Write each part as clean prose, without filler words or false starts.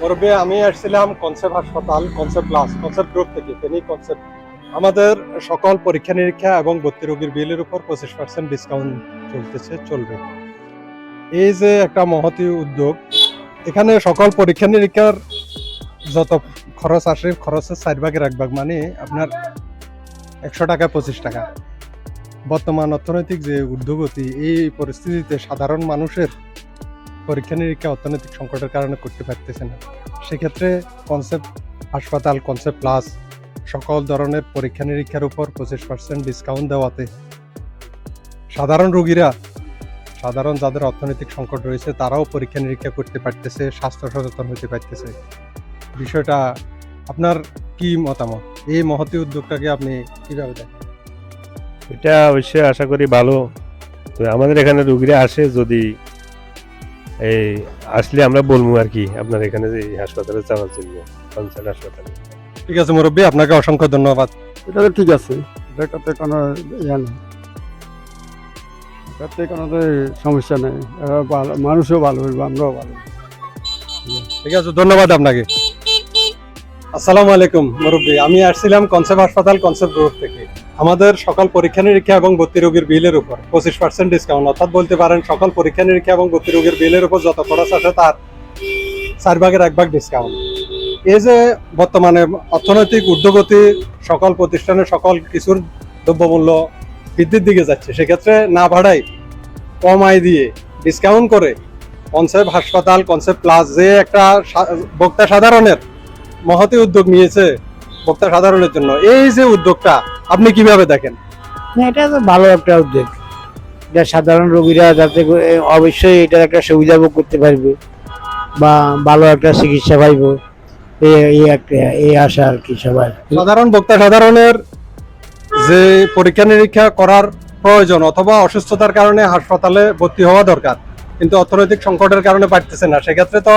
মুরব্বী, আমি আসছিলাম কনসেপ্ট হাসপাতাল, কনসেপ্ট প্লাস, কনসেপ্ট গ্রুপ থেকে। ফেনী কনসেপ্ট আমাদের সকল পরীক্ষা নিরীক্ষা এবং ভর্তি রোগীর বিলের উপর 25% ডিসকাউন্ট চলবে। এই যে একটা মহতী উদ্যোগ, এখানে সকল পরীক্ষা নিরীক্ষার যত খরচ আসে খরচের 4/1 মানে আপনার 100 টাকা 25 টাকা। বর্তমান অর্থনৈতিক যে ঊর্ধ্বগতি, এই পরিস্থিতিতে সাধারণ মানুষের পরীক্ষা নিরীক্ষা অর্থনৈতিক সংকটের কারণে করতে পারতেছে না। সেক্ষেত্রে কনসেপ্ট হাসপাতাল, কনসেপ্ট প্লাস সকল ধরনের পরীক্ষা নিরীক্ষার উপর 25% ডিসকাউন্ট দেওয়াতে সাধারণ রোগীরা, সাধারণ যাদের অর্থনৈতিক সংকট রয়েছে তারাও পরীক্ষা নিরীক্ষা করতে পারতেছে, স্বাস্থ্য সচেতন হতে পারতেছে। বিষয়টা আপনার কি মতামত? এই মহতী উদ্যোগটাকে আপনি কিভাবে দেখেন? এটা অবশ্যই আশা করি ভালো। তো আমাদের এখানে রোগীরা আসে, যদি এই আসলে আমরা বলবো আর কি আপনার এখানে যে হাসপাতালে যাওয়ার জন্য, কনসার্ট হাসপাতালে। ঠিক আছে মুরব্বী, আপনাকে অসংখ্য ধন্যবাদ। এটা তো ঠিক আছে, এটাতে কোনো ইয়া নেই, এটাতে কোনো তো সমস্যা নেই। ভালো, মানুষও ভালো হইব, আমরাও ভালো। ঠিক আছে, ধন্যবাদ আপনাকে। আসসালামু আলাইকুম মুরব্বী, আমি আসছিলাম কনসেপ্ট হাসপাতাল, কনসেপ্ট গ্রুপ থেকে। আমাদের সকল পরীক্ষা নিরীক্ষা এবং ভর্তি রোগীর বিলের উপর 25% ডিসকাউন্ট, অর্থাৎ বলতে পারেন সকল পরীক্ষা নিরীক্ষা এবং ভর্তি রোগীর বিলের উপর যত খরচ আসে তার 4/1 ডিসকাউন্ট। এই যে বর্তমানে অর্থনৈতিক ঊর্ধ্বগতি, সকল প্রতিষ্ঠানে সকল কিছুর দ্রব্যমূল্য বৃদ্ধির দিকে যাচ্ছে, সেক্ষেত্রে না ভাড়াই কম আয় দিয়ে ডিসকাউন্ট করে কনসেপ্ট হাসপাতাল, কনসেপ্ট প্লাস যে একটা ভোক্তা সাধারণের মহতী উদ্যোগ নিয়েছে ভোক্তা সাধারণের জন্য, এই যে উদ্যোগটা আপনি কিভাবে দেখেন? না, এটা তো ভালো একটা উদ্যোগ। এটা সাধারণ রোগীরা যাতে অবশ্যই এটার একটা সুবিধা ভোগ করতে পারবে বা ভালো একটা চিকিৎসা পাইব, এই আশা আর কি সবার। সাধারণ ভোক্তা সাধারণের যে পরীক্ষা নিরীক্ষা করার প্রয়োজন অথবা অসুস্থতার কারণে হাসপাতালে ভর্তি হওয়া দরকার, কিন্তু অর্থনৈতিক সংকটের কারণে পারতেছে না, সেক্ষেত্রে তো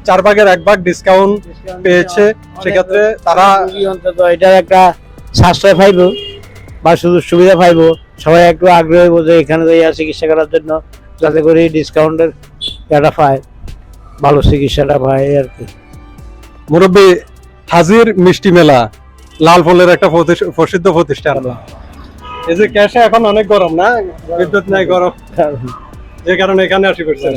4/1 ডিসকাউন্ট পেয়েছে। সেক্ষেত্রে তারা অন্তত এটার একটা সাশ্রয় পাইব বা সুযোগ সুবিধা পাইব। সবাই একটু আগ্রহী বোঝে এখানে চিকিৎসা করার জন্য, যাতে করে ডিসকাউন্টের এটা পায়, ভালো চিকিৎসাটা পায় আর কি। মুরব্বী, হাজির মিষ্টি মেলা লাল ফলের একটা প্রসিদ্ধ প্রতিষ্ঠান। এই যে ক্যাশে এখন অনেক গরম না, বিদ্যুৎ নাই, গরম, যে কারণে এখানে আসি করছে।